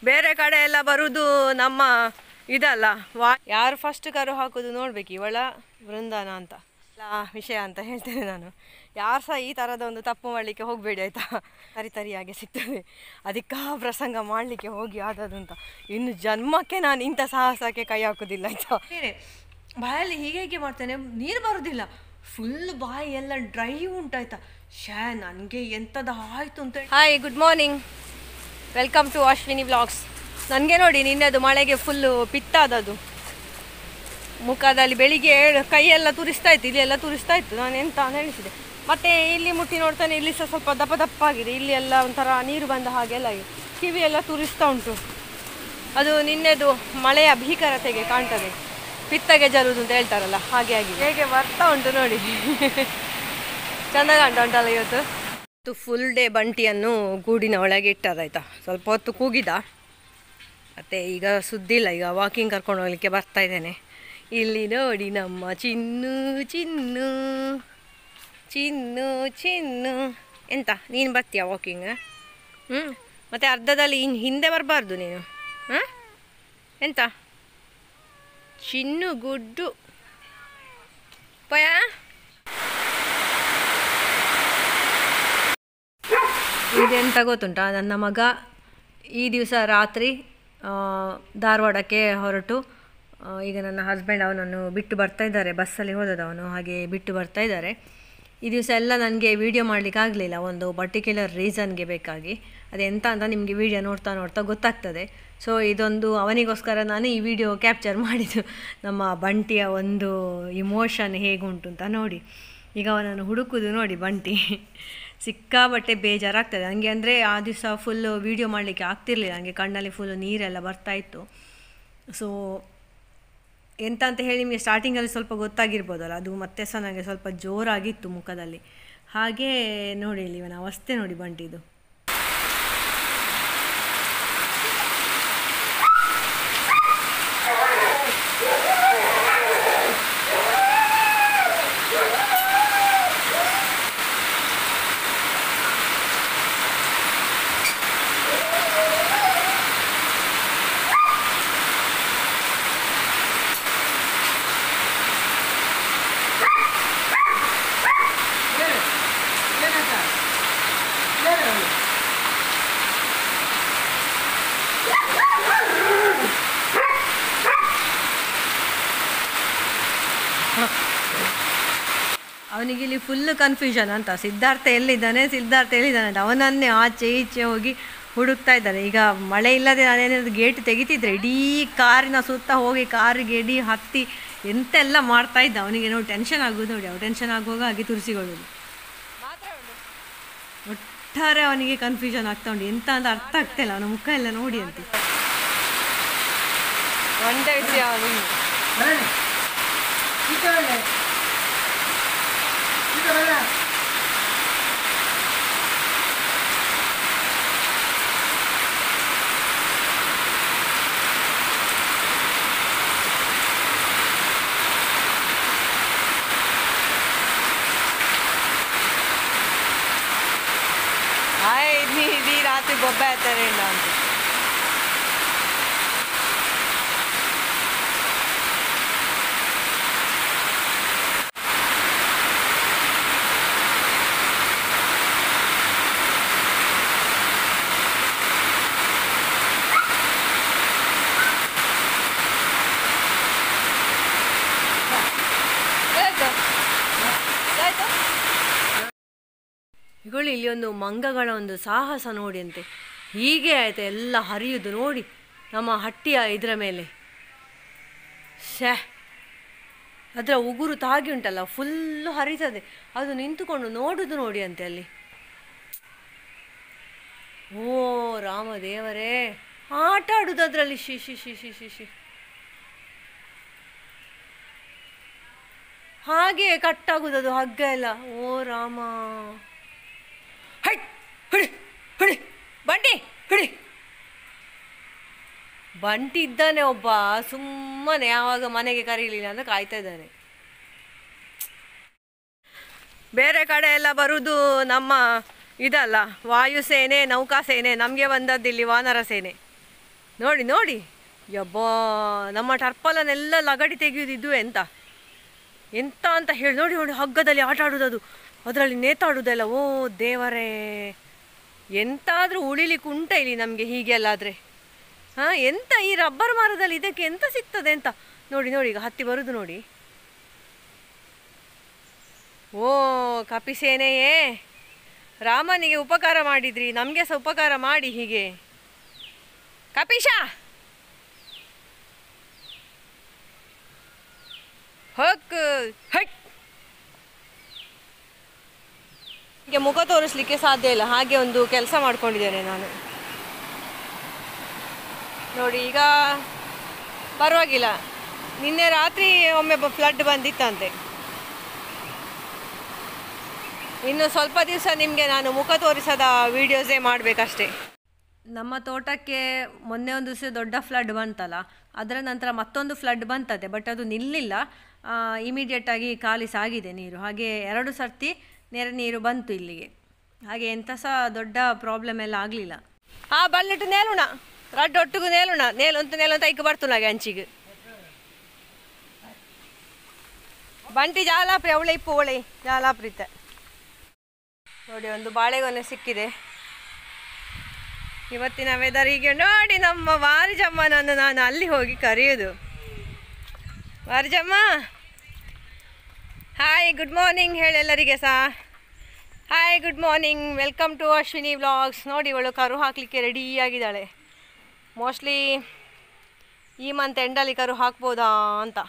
ಬೇರೆ ಕಡೆ ಎಲ್ಲ ಬರುವುದು ನಮ್ಮ ಇದಲ್ಲ. ಯಾರು ಫಸ್ಟ್ ಕರು ಹಾಕೋದು ನೋಡ್ಬೇಕು, ಇವಳ ವೃಂದಾನ ಅಂತ ವಿಷಯ ಅಂತ ಹೇಳ್ತೇನೆ ನಾನು. ಯಾರು ಸಹ ಈ ಥರದ ಒಂದು ತಪ್ಪು ಮಾಡಲಿಕ್ಕೆ ಹೋಗಬೇಡಿ ಆಯಿತಾ. ತರಿಯಾಗೆ ಸಿಗ್ತದೆ, ಅದಕ್ಕೆ ಪ್ರಸಂಗ ಮಾಡಲಿಕ್ಕೆ ಹೋಗಿ ಆದದ್ದು ಅಂತ. ಇನ್ನು ಜನ್ಮಕ್ಕೆ ನಾನು ಇಂಥ ಸಾಹಸಕ್ಕೆ ಕೈ ಹಾಕೋದಿಲ್ಲ ಆಯಿತಾ. ಬಾಯಲ್ಲಿ ಹೀಗೆ ಮಾಡ್ತೇನೆ, ನೀರು ಬರೋದಿಲ್ಲ, ಫುಲ್ ಬಾಯಿ ಎಲ್ಲ ಡ್ರೈ ಉಂಟಾಯ್ತಾ. ನನಗೆ ಎಂಥದ್ದು ಆಯಿತು ಅಂತ. Hi, good morning, welcome to Ashwini vlogs. ನನಗೆ ನೋಡಿ ನಿನ್ನೆದು ಮಳೆಗೆ ಫುಲ್ಲು ಪಿತ್ತಾದದು ಮುಖದಲ್ಲಿ. ಬೆಳಿಗ್ಗೆ ಕೈಯೆಲ್ಲ ತುರಿಸ್ತಾ ಇತ್ತು, ಇಲ್ಲಿ ಎಲ್ಲ ತುರಿಸ್ತಾ ಇತ್ತು. ನಾನು ಎಂತ ಅಂತ ಹೇಳಿಸಿದೆ. ಮತ್ತು ಇಲ್ಲಿ ಮುಟ್ಟಿ ನೋಡ್ತಾನೆ, ಇಲ್ಲಿ ಸಹ ಸ್ವಲ್ಪ ದಪ್ಪ ಆಗಿದೆ, ಇಲ್ಲಿ ಎಲ್ಲ ಒಂಥರ ನೀರು ಬಂದ ಹಾಗೆಲ್ಲ ಆಗಿದೆ. ಕಿವಿ ಎಲ್ಲ ತುರಿಸ್ತಾ ಉಂಟು. ಅದು ನಿನ್ನೆದು ಮಳೆಯ ಭೀಕರತೆಗೆ ಕಾಣ್ತದೆ, ಪಿತ್ತಗೆ ಜರುವುದು ಅಂತ ಹೇಳ್ತಾರಲ್ಲ, ಹಾಗೆ ಆಗಿದೆ. ಹೇಗೆ ಬರ್ತಾ ಉಂಟು ನೋಡಿ. ಚೆಂದ ಕಾಣ್ತಾ ಉಂಟಲ್ಲ ಇವತ್ತು. ಫುಲ್ ಡೇ ಬಂಟಿಯನ್ನು ಗೂಡಿನ ಒಳಗೆ ಇಟ್ಟದಾಯ್ತಾ. ಸ್ವಲ್ಪ ಹೊತ್ತು ಕೂಗಿದ, ಮತ್ತು ಈಗ ಸುದ್ದಿ ಇಲ್ಲ. ಈಗ ವಾಕಿಂಗ್ ಕರ್ಕೊಂಡು ಹೋಗ್ಲಿಕ್ಕೆ ಬರ್ತಾ ಇದ್ದೇನೆ. ಇಲ್ಲಿ ನೋಡಿ ನಮ್ಮ ಚಿನ್ನು ಚಿನ್ನು ಚಿನ್ನು ಚಿನ್ನು. ಎಂತ ನೀನು ಬರ್ತೀಯ ವಾಕಿಂಗ್? ಮತ್ತು ಅರ್ಧದಲ್ಲಿ ಹಿಂದೆ ಬರಬಾರ್ದು ನೀನು. ಎಂತ ಚಿನ್ನು ಗುಡ್ಡು ಪಯ. ಇದೆಂತ ಗೊತ್ತುಂಟಾ, ನನ್ನ ಮಗ ಈ ದಿವಸ ರಾತ್ರಿ ಧಾರವಾಡಕ್ಕೆ ಹೊರಟು, ಈಗ ನನ್ನ ಹಸ್ಬೆಂಡ್ ಅವನನ್ನು ಬಿಟ್ಟು ಬರ್ತಾ ಇದ್ದಾರೆ. ಬಸ್ಸಲ್ಲಿ ಹೋದದವನು, ಹಾಗೆ ಬಿಟ್ಟು ಬರ್ತಾ ಇದ್ದಾರೆ. ಈ ದಿವಸ ಎಲ್ಲ ನನಗೆ ವೀಡಿಯೋ ಮಾಡಲಿಕ್ಕೆ ಆಗಲಿಲ್ಲ, ಒಂದು ಪರ್ಟಿಕ್ಯುಲರ್ ರೀಸನ್ಗೆ ಬೇಕಾಗಿ. ಅದೆಂತ ಅಂತ ನಿಮಗೆ ವೀಡಿಯೋ ನೋಡ್ತಾ ಗೊತ್ತಾಗ್ತದೆ. ಸೊ ಇದೊಂದು ಅವನಿಗೋಸ್ಕರ ನಾನು ಈ ವಿಡಿಯೋ ಕ್ಯಾಪ್ಚರ್ ಮಾಡಿದ್ದು. ನಮ್ಮ ಬಂಟಿಯ ಒಂದು ಇಮೋಷನ್ ಹೇಗುಂಟು ಅಂತ ನೋಡಿ. ಈಗ ಅವನನ್ನು ಹುಡುಕೋದು ನೋಡಿ ಬಂಟಿ. ಸಿಕ್ಕಾಬಟ್ಟೆ ಬೇಜಾರಾಗ್ತದೆ ನನಗೆ. ಅಂದರೆ ಆ ದಿವಸ ಫುಲ್ಲು ವೀಡಿಯೋ ಮಾಡಲಿಕ್ಕೆ ಆಗ್ತಿರ್ಲಿಲ್ಲ ನನಗೆ, ಕಣ್ಣಲ್ಲಿ ಫುಲ್ಲು ನೀರೆಲ್ಲ ಬರ್ತಾಯಿತ್ತು. ಸೊ ಎಂತ ಅಂತ ಹೇಳಿ ನಿಮಗೆ ಸ್ಟಾರ್ಟಿಂಗಲ್ಲಿ ಸ್ವಲ್ಪ ಗೊತ್ತಾಗಿರ್ಬೋದಲ್ಲ, ಅದು ಮತ್ತೆ ಸಹ ನನಗೆ ಸ್ವಲ್ಪ ಜೋರಾಗಿತ್ತು ಮುಖದಲ್ಲಿ. ಹಾಗೇ ನೋಡಿ ಇಲ್ಲಿ ಇವನ ಅವಸ್ಥೆ ನೋಡಿ ಬಂಟಿದು. ಅವನಿಗೆ ಇಲ್ಲಿ ಫುಲ್ ಕನ್ಫ್ಯೂಷನ್ ಅಂತ. ಸಿದ್ಧಾರ್ಥ ಎಲ್ಲಿದ್ದಾನೆ ಅಂತ ಅವನನ್ನೇ ಆಚೆ ಈಚೆ ಹೋಗಿ ಹುಡುಕ್ತಾ ಇದ್ದಾನೆ. ಈಗ ಮಳೆ ಇಲ್ಲದೆ ನಾನೇನಾದ್ರು ಗೇಟ್ ತೆಗಿತಿದ್ರೆ ಇಡೀ ಕಾರಿನ ಸುತ್ತ ಹೋಗಿ ಕಾರಿಗೆ ಎಡಿ ಹತ್ತಿ ಎಂತೆಲ್ಲ ಮಾಡ್ತಾ ಇದ್ದ. ಅವನಿಗೆ ನೋಡಿ ಟೆನ್ಷನ್ ಆಗೋದು ನೋಡಿ. ಅವ್ರು ಟೆನ್ಷನ್ ಆಗುವಾಗ ಹಾಗೆ ತುರಿಸಿಕೊಳ್ಳೋದು. ಒಟ್ಟಾರೆ ಅವನಿಗೆ ಕನ್ಫ್ಯೂಷನ್ ಆಗ್ತಾ ಉಂಟು, ಎಂತ ಅಂತ ಅರ್ಥ ಆಗ್ತಾಯಿಲ್ಲ ಅವನ ಮುಖ ಎಲ್ಲ ನೋಡಿ ಅಂತ. ಒಂದೇ ವಿಷಯ ಇಡೀ ರಾತ್ರಿ ಗೊಬ್ಬೆ ಆಗ್ತಾರೆ ಇಲ್ಲ ಅಂತ. ಇಗೊಳ್ಳಿ, ಇಲ್ಲಿ ಒಂದು ಮಂಗಗಳ ಒಂದು ಸಾಹಸ ನೋಡಿ ಅಂತೆ. ಹೀಗೆ ಆಯ್ತು ಎಲ್ಲ ಹರಿಯುವುದು ನೋಡಿ ನಮ್ಮ ಹಟ್ಟಿಯ ಇದರ ಮೇಲೆ. ಅದರ ಉಗುರು ತಾಗಿ ಉಂಟಲ್ಲ, ಫುಲ್ಲು ಹರಿತದೆ. ಅದು ನಿಂತುಕೊಂಡು ನೋಡುದು ನೋಡಿ ಅಂತೆ ಅಲ್ಲಿ. ಓ ರಾಮದೇವರೇ, ಆಟ ಆಡುದು ಅದರಲ್ಲಿ. ಶಿ ಹಾಗೆ ಕಟ್ಟಾಗುವುದು ಹಗ್ಗ ಎಲ್ಲ. ಓ ರಾಮ, ಹಿಡಿ ಬಂಟಿ, ಹಿಡಿ. ಬಂಟಿ ಇದ್ದಾನೆ ಒಬ್ಬ, ಸುಮ್ಮನೆ ಯಾವಾಗ ಮನೆಗೆ ಕರೀಲಿಲ್ಲ ಅಂತ ಕಾಯ್ತಾ ಇದ್ದಾನೆ. ಬೇರೆ ಕಡೆ ಎಲ್ಲ ಬರುವುದು ನಮ್ಮ ಇದಲ್ಲ ವಾಯುಸೇನೆ ನೌಕಾಸೇನೆ, ನಮಗೆ ಬಂದದ್ದಿಲ್ಲಿ ವಾನರ ಸೇನೆ. ನೋಡಿ ನೋಡಿ, ಯಬ್ಬಾ, ನಮ್ಮ ಟರ್ಪಲನ್ನೆಲ್ಲ ಲಗಡಿ ತೆಗೆಯೋದು ಇದು ಎಂತ ಅಂತ ಹೇಳಿ. ನೋಡಿ ನೋಡಿ, ಹಗ್ಗದಲ್ಲಿ ಆಟ ಆಡೋದು, ಅದರಲ್ಲಿ ನೇತಾಡೋದೆಲ್ಲ. ಓ ದೇವರೇ, ಎಂತಾದರೂ ಉಳಿಲಿಕ್ಕೆ ಉಂಟ ಇಲ್ಲಿ ನಮಗೆ ಹೀಗೆಲ್ಲಾದರೆ? ಹಾಂ, ಎಂತ ಈ ರಬ್ಬರ್ ಮರದಲ್ಲಿ ಇದಕ್ಕೆ ಎಂತ ಸಿಗ್ತದೆ ಅಂತ. ನೋಡಿ ನೋಡಿ, ಈಗ ಹತ್ತಿ ಬರುದು ನೋಡಿ. ಓ ಕಪಿಸೇನೆಯೇ, ರಾಮನಿಗೆ ಉಪಕಾರ ಮಾಡಿದ್ರಿ, ನಮಗೆ ಸಹ ಉಪಕಾರ ಮಾಡಿ ಹೀಗೆ. ಕಪಿಶ ಹೊಕ್ ಹಟ್. ಹೀಗೆ ಮುಖ ತೋರಿಸ್ಲಿಕ್ಕೆ ಸಾಧ್ಯ ಇಲ್ಲ, ಹಾಗೆ ಒಂದು ಕೆಲಸ ಮಾಡ್ಕೊಂಡಿದ್ದೇನೆ ನಾನು. ನೋಡಿ ಈಗ ಪರವಾಗಿಲ್ಲ. ನಿನ್ನೆ ರಾತ್ರಿ ಒಮ್ಮೆ ಫ್ಲಡ್ ಬಂದಿತ್ತಂತೆ. ಇನ್ನು ಸ್ವಲ್ಪ ದಿವಸ ನಿಮಗೆ ನಾನು ಮುಖ ತೋರಿಸದ ವೀಡಿಯೋಸೇ ಮಾಡಬೇಕಷ್ಟೇ. ನಮ್ಮ ತೋಟಕ್ಕೆ ಮೊನ್ನೆ ಒಂದು ದಿವಸ ದೊಡ್ಡ ಫ್ಲಡ್ ಬಂತಲ್ಲ, ಅದರ ನಂತರ ಮತ್ತೊಂದು ಫ್ಲಡ್ ಬಂತದೆ. ಬಟ್ ಅದು ನಿಲ್ಲಿಲ್ಲ, ಇಮಿಡಿಯೇಟಾಗಿ ಖಾಲಿ ಸಾಗಿದೆ ನೀರು. ಹಾಗೆ 2 ಸರ್ತಿ ನೆರೆ ನೀರು ಬಂತು ಇಲ್ಲಿಗೆ. ಹಾಗೆ ಎಂಥ ಸಹ ದೊಡ್ಡ ಪ್ರಾಬ್ಲಮ್ ಎಲ್ಲ ಆಗಲಿಲ್ಲ. ಬಲ್ಲಿಟ್ಟು ನೇಲುಣ ರಡ್ಡು ಒಟ್ಟಿಗೂ ನೇಲುಣ ನೇಲಂತ ಐಕ ಬರ್ತುನಾಗೆ ಅಂಚಿಗೆ ಬಂಟಿ ಜಾಲಾಪ್ರಿ ಅವಳೆ ಇಪ್ಪು ಒಳೆ ಜಾಲಾಪ್ರಿತ. ನೋಡಿ, ಒಂದು ಬಾಳೆಗೊನೆ ಸಿಕ್ಕಿದೆ. ಇವತ್ತಿನ ವೆದರ್ ಹೀಗೆ ನೋಡಿ. ನಮ್ಮ ವಾರಿಜಮ್ಮನನ್ನು ನಾನು ಅಲ್ಲಿ ಹೋಗಿ ಕರೆಯೋದು. ವಾರಿಜಮ್ಮ, ಹಾಯ್, ಗುಡ್ ಮಾರ್ನಿಂಗ್ ಹೇಳಿ ಎಲ್ಲರಿಗೆ ಸಹ. Hi, good morning, welcome to Ashwini vlogs. ನೋಡಿ, ಇವಳು ಕರು ಹಾಕಲಿಕ್ಕೆ ರೆಡಿಯಾಗಿದ್ದಾಳೆ. ಮೋಸ್ಟ್ಲಿ ಈ ಮಂತ್ ಎಂಡಲ್ಲಿ ಕರು ಹಾಕ್ಬೋದಾ ಅಂತ.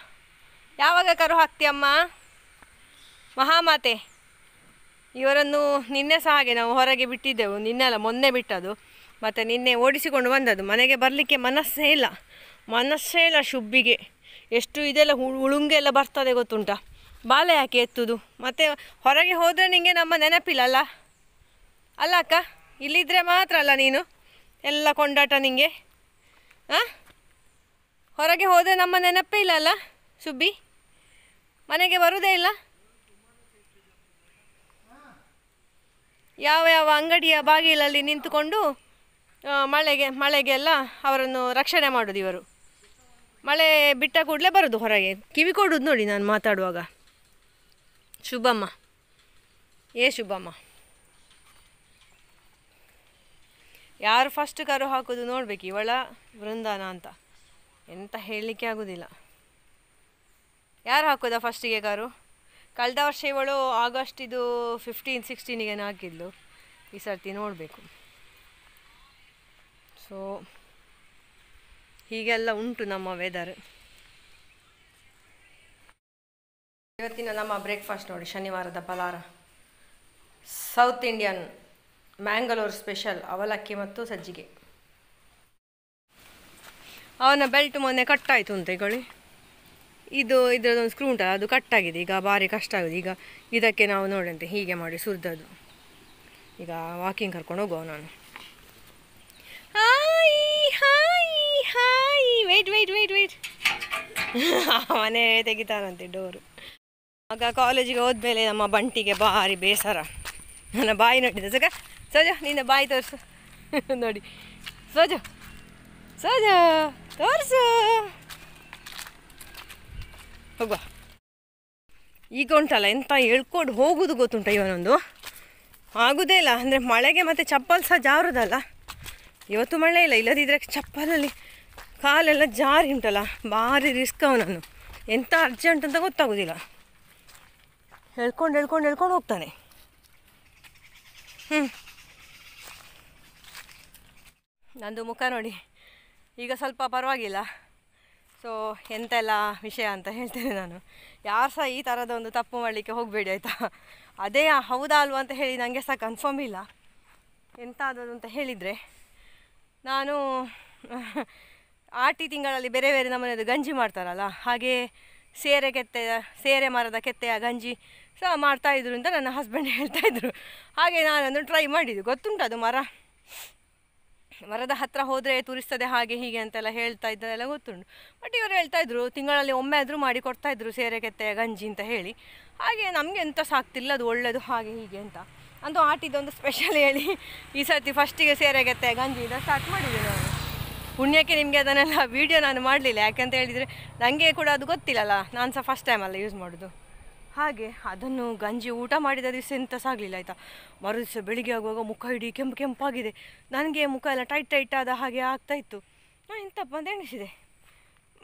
ಯಾವಾಗ ಕರು ಹಾಕ್ತೀಯಮ್ಮ? ಮಹಾಮಾತೆ, ಇವರನ್ನು ನಿನ್ನೆ ಸಹ ಹಾಗೆ ನಾವು ಹೊರಗೆ ಬಿಟ್ಟಿದ್ದೆವು. ನಿನ್ನೆ ಅಲ್ಲ, ಮೊನ್ನೆ ಬಿಟ್ಟದು. ಮತ್ತು ನಿನ್ನೆ ಓಡಿಸಿಕೊಂಡು ಬಂದದ್ದು. ಮನೆಗೆ ಬರಲಿಕ್ಕೆ ಮನಸ್ಸೇ ಇಲ್ಲ ಶುಬ್ಬಿಗೆ. ಎಷ್ಟು ಇದೆಲ್ಲ ಉಳುಂಗೆಲ್ಲ ಬರ್ತದೆ ಗೊತ್ತುಂಟ. ಬಾಲೆ ಯಾಕೆ ಎತ್ತುದು? ಮತ್ತು ಹೊರಗೆ ಹೋದರೆ ನಿಮಗೆ ನಮ್ಮ ನೆನಪಿಲ್ಲ ಅಲ್ಲ ಅಕ್ಕ? ಇಲ್ಲಿದ್ದರೆ ಮಾತ್ರ ಅಲ್ಲ ನೀನು ಎಲ್ಲ ಕೊಂಡಾಟ ನಿಂಗೆ. ಹೊರಗೆ ಹೋದರೆ ನಮ್ಮ ನೆನಪೇ ಇಲ್ಲ ಅಲ್ಲ ಸುಬ್ಬಿ? ಮನೆಗೆ ಬರುವುದೇ ಇಲ್ಲ. ಯಾವ ಯಾವ ಅಂಗಡಿಯ ಬಾಗಿಲಲ್ಲಿ ನಿಂತುಕೊಂಡು ಮಳೆಗೆಲ್ಲ ಅವರನ್ನು ರಕ್ಷಣೆ ಮಾಡೋದು ಇವರು. ಮಳೆ ಬಿಟ್ಟ ಕೂಡಲೇ ಬರೋದು ಹೊರಗೆ. ಕಿವಿ ಕೊಡೋದು ನೋಡಿ ನಾನು ಮಾತಾಡುವಾಗ. ಶುಭಮ್ಮ, ಶುಭಮ್ಮ, ಯಾರು ಫಸ್ಟ್ ಕರು ಹಾಕೋದು ನೋಡ್ಬೇಕು. ಇವಳ ವೃಂದಾನ ಅಂತ ಎಂತ ಹೇಳಲಿಕ್ಕೆ ಆಗೋದಿಲ್ಲ. ಯಾರು ಹಾಕೋದ ಫಸ್ಟಿಗೆ ಕರು? ಕಳೆದ ವರ್ಷ ಇವಳು ಆಗಸ್ಟ್ 15-16 ಹಾಕಿದ್ಲು. ಈ ಸರ್ತಿ ನೋಡಬೇಕು. ಸೊ ಹೀಗೆಲ್ಲ ಉಂಟು ನಮ್ಮ ವೆದರ್. ಇವತ್ತಿನ ನಮ್ಮ ಬ್ರೇಕ್ಫಾಸ್ಟ್ ನೋಡಿ, ಶನಿವಾರದ ಫಲಾರ ಸೌತ್ ಇಂಡಿಯನ್ ಮ್ಯಾಂಗಳೂರು ಸ್ಪೆಷಲ್ ಅವಲಕ್ಕಿ ಮತ್ತು ಸಜ್ಜಿಗೆ. ಅವನ ಬೆಲ್ಟ್ ಮೊನ್ನೆ ಕಟ್ಟಾಯಿತು ಅಂತ ಈಗಳಿ. ಇದರದೊಂದು ಸ್ಕ್ರೂ ಉಂಟಲ್ಲ, ಅದು ಕಟ್ಟಾಗಿದೆ. ಈಗ ಭಾರಿ ಕಷ್ಟ ಆಗೋದು. ಈಗ ಇದಕ್ಕೆ ನಾವು ನೋಡಂತೆ ಹೀಗೆ ಮಾಡಿ ಸುರಿದದ್ದು. ಈಗ ವಾಕಿಂಗ್ ಕರ್ಕೊಂಡು ಹೋಗುವ ನಾನು. ಹಾಯ್ ವೆಯ್ಟ್ ಮನೆ ತೆಗಿತಾರಂತೆ ಡೋರು. ಆಗ ಕಾಲೇಜಿಗೆ ಹೋದ್ಮೇಲೆ ನಮ್ಮ ಬಂಟಿಗೆ ಭಾರಿ ಬೇಸರ. ನನ್ನ ಬಾಯಿ ನೋಡಿದೆ. ಸೋಜ ನಿನ್ನ ಬಾಯಿ ತೋರಿಸು. ನೋಡಿ ಸೋಜ ತೋರಿಸು. ಹೋಗುವ. ಈಗ ಉಂಟಲ್ಲ ಎಂತ ಹೇಳ್ಕೊಂಡು ಹೋಗೋದು ಗೊತ್ತುಂಟ ಇವನೊಂದು. ಆಗೋದೇ ಇಲ್ಲ. ಅಂದರೆ ಮಳೆಗೆ ಮತ್ತು ಚಪ್ಪಲ್ ಸಹ ಜಾರುದಲ್ಲ. ಇವತ್ತು ಮಳೆ ಇಲ್ಲ, ಇಲ್ಲದಿದ್ದರೆ ಚಪ್ಪಲಲ್ಲಿ ಕಾಲೆಲ್ಲ ಜಾರಿ ಉಂಟಲ್ಲ, ಭಾರಿ ರಿಸ್ಕ್ ಅವನನ್ನು. ಎಂಥ ಅರ್ಜೆಂಟ್ ಅಂತ ಗೊತ್ತಾಗೋದಿಲ್ಲ. ಹೇಳ್ಕೊಂಡು ಹೋಗ್ತಾನೆ. ನಂದು ಮುಖ ನೋಡಿ ಈಗ ಸ್ವಲ್ಪ ಪರವಾಗಿಲ್ಲ. ಸೊ ಎಂತೆಲ್ಲ ವಿಷಯ ಅಂತ ಹೇಳ್ತೇನೆ ನಾನು. ಯಾರು ಸಹ ಈ ಥರದ ಒಂದು ತಪ್ಪು ಮಾಡಲಿಕ್ಕೆ ಹೋಗಬೇಡಿ ಆಯಿತಾ. ಅದೇ ಹೌದಾ ಅಲ್ವಾ ಅಂತ ಹೇಳಿ ನನಗೆ ಸಹ ಕನ್ಫರ್ಮ್ ಇಲ್ಲ. ಎಂತ ಆದದ್ದು ಅಂತ ಹೇಳಿದರೆ, ನಾನು ಆಟಿ ತಿಂಗಳಲ್ಲಿ ಬೇರೆ ಬೇರೆ ನಮ್ಮನೆಯದು ಗಂಜಿ ಮಾಡ್ತಾರಲ್ಲ, ಹಾಗೆ ಸೇರೆ ಮರದ ಕೆತ್ತೆಯ ಗಂಜಿ ಸಹ ಮಾಡ್ತಾಯಿದ್ರು ಅಂತ ನನ್ನ ಹಸ್ಬೆಂಡ್ ಹೇಳ್ತಾಯಿದ್ರು. ಹಾಗೆ ನಾನೊಂದು ಟ್ರೈ ಮಾಡಿದ್ದು. ಗೊತ್ತುಂಟು ಅದು ಮರ ಮರದ ಹತ್ರ ಹೋದರೆ ತುರಿಸ್ತದೆ ಹಾಗೆ ಹೀಗೆ ಅಂತೆಲ್ಲ ಹೇಳ್ತಾ ಇದ್ದದೆಲ್ಲ ಗೊತ್ತುಂಟು. ಬಟ್ ಇವರು ಹೇಳ್ತಾಯಿದ್ರು ತಿಂಗಳಲ್ಲಿ ಒಮ್ಮೆ ಆದರೂ ಮಾಡಿ ಕೊಡ್ತಾಯಿದ್ರು ಸೇರೆಗೆತ್ತೆಯ ಗಂಜಿ ಅಂತ ಹೇಳಿ. ಹಾಗೆ ನಮಗೆ ಎಂತ ಸಾಕ್ತಿಲ್ಲ, ಅದು ಒಳ್ಳೆಯದು ಹಾಗೆ ಹೀಗೆ ಅಂತ ಅಂತೂ ಆಟಿದೊಂದು ಸ್ಪೆಷಲ್ ಹೇಳಿ ಈ ಸರ್ತಿ ಫಸ್ಟಿಗೆ ಸೇರೆಗೆತ್ತೆಯ ಗಂಜಿ ಇದನ್ನು ಸ್ಟಾರ್ಟ್ ಮಾಡಿದ್ದೆ ನಾನು. ಪುಣ್ಯಕ್ಕೆ ನಿಮಗೆ ಅದನ್ನೆಲ್ಲ ವೀಡಿಯೋ ನಾನು ಮಾಡಲಿಲ್ಲ, ಯಾಕಂತ ಹೇಳಿದರೆ ನನಗೆ ಕೂಡ ಅದು ಗೊತ್ತಿಲ್ಲಲ್ಲ, ನಾನು ಸಹ ಫಸ್ಟ್ ಟೈಮಲ್ಲ ಯೂಸ್ ಮಾಡೋದು. ಹಾಗೆ ಅದನ್ನು ಗಂಜಿ ಊಟ ಮಾಡಿದ ದಿವಸ ಎಂತ ಸಾಗಲಿಲ್ಲ ಆಯಿತಾ. ಮರು ದಿವಸ ಬೆಳಿಗ್ಗೆ ಆಗುವಾಗ ಮುಖ ಇಡೀ ಕೆಂಪು ಕೆಂಪಾಗಿದೆ, ನನಗೆ ಮುಖ ಎಲ್ಲ ಟೈಟ್ ಆದ ಹಾಗೆ ಆಗ್ತಾಯಿತ್ತು. ನಾನು ಎಂತಪ್ಪ ಅಂತ ಎಣಿಸಿದೆ,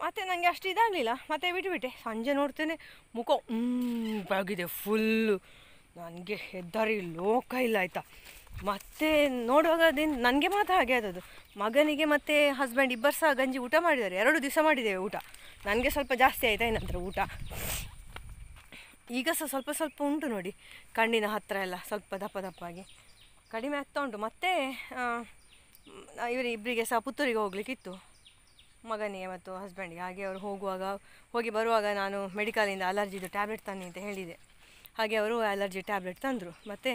ಮತ್ತು ನನಗೆ ಅಷ್ಟು ಇದಾಗಲಿಲ್ಲ, ಮತ್ತೆ ಬಿಟ್ಟುಬಿಟ್ಟೆ. ಸಂಜೆ ನೋಡ್ತೇನೆ ಮುಖ ಆಗಿದೆ ಫುಲ್ಲು, ನನಗೆ ಹೆದ್ದಾರಿ ಲೋಕ ಇಲ್ಲ ಆಯಿತಾ. ಮತ್ತೆ ನೋಡುವಾಗ ನನಗೆ ಮಾತ್ರ ಹಾಗೆ ಆದದ್ದು. ಮಗನಿಗೆ ಮತ್ತು ಹಸ್ಬೆಂಡ್ ಇಬ್ಬರು ಸಹ ಗಂಜಿ ಊಟ ಮಾಡಿದ್ದಾರೆ, 2 ದಿವಸ ಮಾಡಿದ್ದೇವೆ ಊಟ. ನನಗೆ ಸ್ವಲ್ಪ ಜಾಸ್ತಿ ಆಯಿತಾ ಏನಂದ್ರೆ ಊಟ. ಈಗ ಸಹ ಸ್ವಲ್ಪ ಸ್ವಲ್ಪ ಉಂಟು ನೋಡಿ, ಕಣ್ಣಿನ ಹತ್ತಿರ ಎಲ್ಲ ಸ್ವಲ್ಪ ದಪ್ಪಾಗಿ ಕಡಿಮೆ ಆಗ್ತಾ ಉಂಟು. ಮತ್ತು ಇವರಿಬ್ಬರಿಗೆ ಸಹ ಪುತ್ತೂರಿಗೆ ಹೋಗ್ಲಿಕ್ಕಿತ್ತು, ಮಗನಿಗೆ ಮತ್ತು ಹಸ್ಬೆಂಡಿಗೆ. ಹಾಗೆ ಅವರು ಹೋಗಿ ಬರುವಾಗ ನಾನು ಮೆಡಿಕಲಿಂದ ಅಲರ್ಜಿದು ಟ್ಯಾಬ್ಲೆಟ್ ತನ್ನಿ ಅಂತ ಹೇಳಿದೆ. ಹಾಗೆ ಅವರು ಅಲರ್ಜಿ ಟ್ಯಾಬ್ಲೆಟ್ ತಂದರು. ಮತ್ತು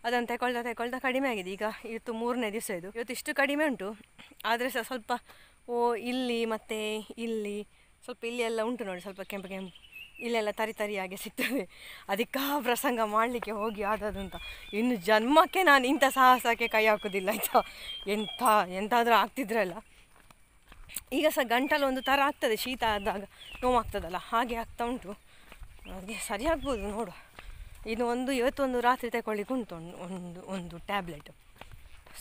ಅದನ್ನು ತಗೊಳ್ತಾ ಕಡಿಮೆ ಆಗಿದೆ. ಈಗ ಇವತ್ತು 3ನೇ ದಿವಸ ಇದು. ಇವತ್ತು ಇಷ್ಟು ಕಡಿಮೆ ಉಂಟು, ಆದರೆ ಸಹ ಸ್ವಲ್ಪ ಇಲ್ಲಿ ಮತ್ತು ಇಲ್ಲಿ ಸ್ವಲ್ಪ ಇಲ್ಲಿ ಎಲ್ಲ ಉಂಟು ನೋಡಿ, ಸ್ವಲ್ಪ ಕೆಂಪು ಇಲ್ಲೆಲ್ಲ ತರಿಯಾಗಿ ಸಿಗ್ತದೆ. ಅದಕ್ಕೆ ಪ್ರಸಂಗ ಮಾಡಲಿಕ್ಕೆ ಹೋಗಿ ಆದದಂತ. ಇನ್ನು ಜನ್ಮಕ್ಕೆ ನಾನು ಇಂಥ ಸಾಹಸಕ್ಕೆ ಕೈ ಹಾಕೋದಿಲ್ಲ ಆಯಿತಾ. ಎಂತಾದರೂ ಆಗ್ತಿದ್ರಲ್ಲ. ಈಗ ಸಹ ಗಂಟಲು ಒಂದು ಥರ ಆಗ್ತದೆ, ಶೀತ ಆದಾಗ ನೋವಾಗ್ತದಲ್ಲ ಹಾಗೆ ಆಗ್ತಾ ಉಂಟು. ಅದಕ್ಕೆ ಸರಿ ಆಗ್ಬೋದು ನೋಡು. ಇನ್ನು ಇವತ್ತೊಂದು ರಾತ್ರಿ ತಗೊಳ್ಳಿಕ್ಕೆ ಉಂಟು ಒಂದು ಟ್ಯಾಬ್ಲೆಟ್.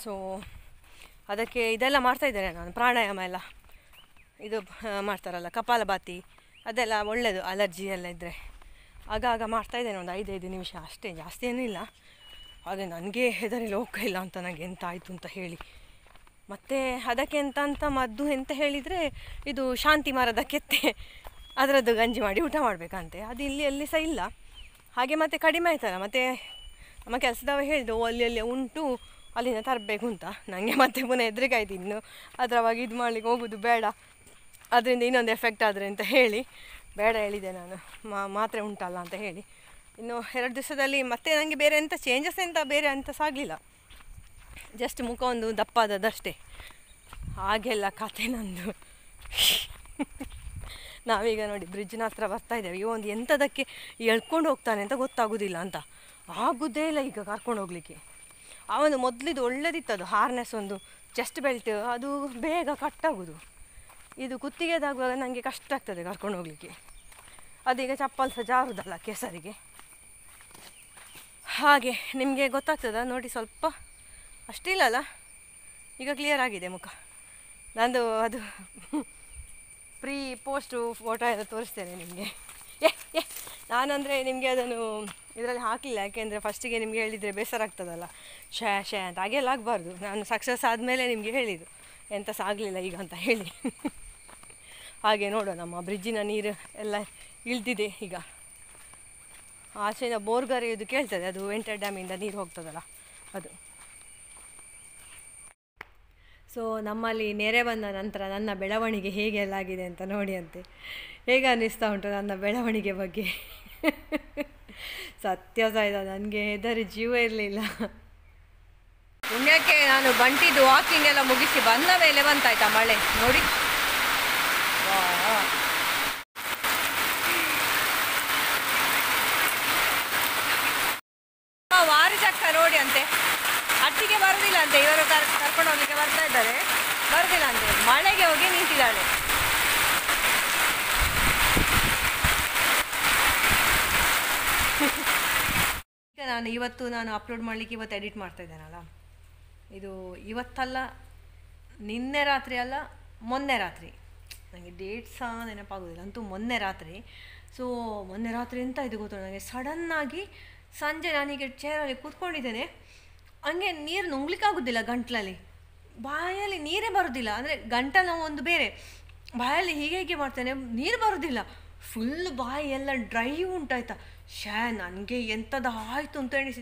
ಸೊ ಅದಕ್ಕೆ ಇದೆಲ್ಲ ಮಾಡ್ತಾಯಿದ್ದೇನೆ ನಾನು, ಪ್ರಾಣಾಯಾಮ ಎಲ್ಲ ಇದು ಮಾಡ್ತಾರಲ್ಲ ಕಪಾಲಭಾತಿ, ಅದೆಲ್ಲ ಒಳ್ಳೆಯದು ಅಲರ್ಜಿ ಎಲ್ಲ ಇದ್ದರೆ. ಆಗ ಮಾಡ್ತಾಯಿದ್ದೇನೆ ಒಂದು 5 ನಿಮಿಷ ಅಷ್ಟೇ, ಜಾಸ್ತಿ ಏನೂ ಇಲ್ಲ. ಹಾಗೆ ನನಗೆ ಹೆದರಿ ಲೋಕ ಇಲ್ಲ ಅಂತ ನನಗೆ ಎಂತ ಆಯಿತು ಅಂತ ಹೇಳಿ. ಮತ್ತು ಅದಕ್ಕೆ ಅಂತ ಮದ್ದು ಎಂತ ಹೇಳಿದರೆ, ಇದು ಶಾಂತಿ ಮರದ ಕೆತ್ತೆ ಅದರದ್ದು ಗಂಜಿ ಮಾಡಿ ಊಟ ಮಾಡಬೇಕಂತೆ. ಅದು ಎಲ್ಲಿ ಸಹ ಇಲ್ಲ ಹಾಗೆ. ಮತ್ತು ಕಡಿಮೆ ಆಯ್ತಲ್ಲ, ಮತ್ತು ನಮ್ಮ ಕೆಲಸದವ ಹೇಳಿದ್ದು ಅಲ್ಲಿ ಉಂಟು ಅಲ್ಲಿಂದ ತರಬೇಕು ಅಂತ. ನನಗೆ ಮತ್ತೆ ಪುನಃ ಹೆದರಿಕೆ ಆಯ್ತು, ಇನ್ನು ಅದರವಾಗ ಇದು ಮಾಡಲಿಕ್ಕೆ ಹೋಗೋದು ಬೇಡ, ಅದರಿಂದ ಇನ್ನೊಂದು ಎಫೆಕ್ಟ್ ಆದರೆ ಅಂತ ಹೇಳಿ ಬೇಡ ಹೇಳಿದೆ ನಾನು. ಮಾತ್ರೆ ಉಂಟಲ್ಲ ಅಂತ ಹೇಳಿ. ಇನ್ನು 2 ದಿವಸದಲ್ಲಿ ಮತ್ತೆ ನನಗೆ ಬೇರೆ ಎಂಥ ಚೇಂಜಸ್ ಬೇರೆ ಅಂತ ಸಾಗಲಿಲ್ಲ, ಜಸ್ಟ್ ಮುಖ ಒಂದು ದಪ್ಪಾದದಷ್ಟೇ. ಹಾಗೆಲ್ಲ ಕತೆ ನಂದು. ನಾವೀಗ ನೋಡಿ ಬ್ರಿಡ್ಜ್ನ ಹತ್ರ ಬರ್ತಾಯಿದ್ದೇವೆ. ಒಂದು ಎಂಥದಕ್ಕೆ ಎಳ್ಕೊಂಡು ಹೋಗ್ತಾನೆ ಅಂತ ಗೊತ್ತಾಗೋದಿಲ್ಲ ಅಂತ, ಆಗೋದೇ ಇಲ್ಲ ಈಗ ಕರ್ಕೊಂಡು ಹೋಗಲಿಕ್ಕೆ. ಅವನು ಮೊದಲಿದ್ದು ಒಳ್ಳೆದಿತ್ತದು ಹಾರ್ನೆಸ್, ಒಂದು ಚೆಸ್ಟ್ ಬೆಲ್ಟ್, ಅದು ಬೇಗ ಕಟ್ಟಾಗೋದು. ಇದು ಕುತ್ತಿಗೆದಾಗುವಾಗ ನನಗೆ ಕಷ್ಟ ಆಗ್ತದೆ ಕರ್ಕೊಂಡು ಹೋಗಲಿಕ್ಕೆ. ಅದೀಗ ಚಪ್ಪಲ್ ಸಹ ಜಾರುದಲ್ಲ ಕೆಸರಿಗೆ. ಹಾಗೆ ನಿಮಗೆ ಗೊತ್ತಾಗ್ತದ ನೋಡಿ, ಸ್ವಲ್ಪ ಅಷ್ಟಿಲ್ಲಲ್ಲ, ಈಗ ಕ್ಲಿಯರ್ ಆಗಿದೆ ಮುಖ ನಂದು. ಅದು ಪ್ರೀ ಪೋಸ್ಟು ಫೋಟೋ ಎಲ್ಲ ತೋರಿಸ್ತೇನೆ ನಿಮಗೆ. ನಾನಂದರೆ ನಿಮಗೆ ಅದನ್ನು ಇದರಲ್ಲಿ ಹಾಕಲಿಲ್ಲ, ಯಾಕೆಂದರೆ ಫಸ್ಟಿಗೆ ನಿಮಗೆ ಹೇಳಿದರೆ ಬೇಸರ ಆಗ್ತದಲ್ಲ, ಶೇ ಅಂತ. ಹಾಗೆಲ್ಲ ಆಗಬಾರ್ದು. ನಾನು ಸಕ್ಸಸ್ ಆದಮೇಲೆ ನಿಮಗೆ ಹೇಳಿದ್ದು ಎಂತ ಸಾಗಲಿಲ್ಲ ಈಗ ಅಂತ ಹೇಳಿ. ಹಾಗೆ ನೋಡುವ, ನಮ್ಮ ಬ್ರಿಡ್ಜಿನ ನೀರು ಎಲ್ಲ ಇಳ್ದಿದೆ ಈಗ. ಆಚೆಯಿಂದ ಬೋರ್ಗರೆಯೋದು ಕೇಳ್ತದೆ, ಅದು ವೆಂಟರ್ ಡ್ಯಾಮಿಂದ ನೀರು ಹೋಗ್ತದಲ್ಲ ಅದು. ಸೊ ನಮ್ಮಲ್ಲಿ ನೆರೆ ಬಂದ ನಂತರ ನನ್ನ ಬೆಳವಣಿಗೆ ಹೇಗೆಲ್ಲ ಆಗಿದೆ ಅಂತ ನೋಡಿ ಅಂತೆ. ಹೇಗೆ ಅನ್ನಿಸ್ತಾ ಉಂಟು ನನ್ನ ಬೆಳವಣಿಗೆ ಬಗ್ಗೆ? ಸತ್ಯ ಸಾಯ್ದ, ನನಗೆ ಹೆದರಿ ಜೀವ ಇರಲಿಲ್ಲ. ಪುಣ್ಯಕ್ಕೆ ನಾನು ಬಂಟಿದ್ದು ವಾಕಿಂಗ್ ಎಲ್ಲ ಮುಗಿಸಿ ಬಂದ ಮೇಲೆ ಬಂತಾಯ್ತಾ ಮಳೆ ನೋಡಿ. ವಾರಿಜಕ್ಕ ನೋಡಿ ಅಂತೆ, ಅಟ್ಟಿಗೆ ಬರೋದಿಲ್ಲ ಅಂತೆ. ಇವರು ಕರ್ಕೊಂಡು ಹೋಗ್ಲಿಕ್ಕೆ ಬರ್ತಾ ಇದ್ದಾರೆ, ಬರೋದಿಲ್ಲ ಅಂತೆ. ಮಳೆಗೆ ಹೋಗಿ ನಿಂತಿದ್ದಾಳೆ. ಈಗ ನಾನು ಅಪ್ಲೋಡ್ ಮಾಡಲಿಕ್ಕೆ ಇವತ್ತು ಎಡಿಟ್ ಮಾಡ್ತಾ ಇದ್ದೇನಲ್ಲ, ಇದು ಇವತ್ತಲ್ಲ, ನಿನ್ನೆ ರಾತ್ರಿ ಅಲ್ಲ, ಮೊನ್ನೆ ರಾತ್ರಿ. ನನಗೆ ಡೇಟ್ ಸಹ ನೆನಪಾಗೋದಿಲ್ಲ, ಅಂತೂ ಮೊನ್ನೆ ರಾತ್ರಿ. ಸೊ ಮೊನ್ನೆ ರಾತ್ರಿ ಎಂತ ಇದು ಗೊತ್ತು ನನಗೆ, ಸಡನ್ನಾಗಿ ಸಂಜೆ ನಾನೀಗ ಚೇರಲ್ಲಿ ಕೂತ್ಕೊಂಡಿದ್ದೇನೆ, ಹಂಗೆ ನೀರು ನುಂಗ್ಲಿಕ್ಕಾಗೋದಿಲ್ಲ ಗಂಟ್ಲಲ್ಲಿ, ಬಾಯಲ್ಲಿ ನೀರೇ ಬರೋದಿಲ್ಲ. ಅಂದರೆ ಗಂಟಲು ನೋವು ಒಂದು ಬೇರೆ, ಬಾಯಲ್ಲಿ ಹೀಗೆ ಮಾಡ್ತೇನೆ, ನೀರು ಬರೋದಿಲ್ಲ, ಫುಲ್ ಬಾಯಿ ಎಲ್ಲ ಡ್ರೈ ಉಂಟಾಯ್ತಾ. ನನಗೆ ಎಂಥದ್ದು ಆಯಿತು ಅಂತ ಎಣಿಸಿ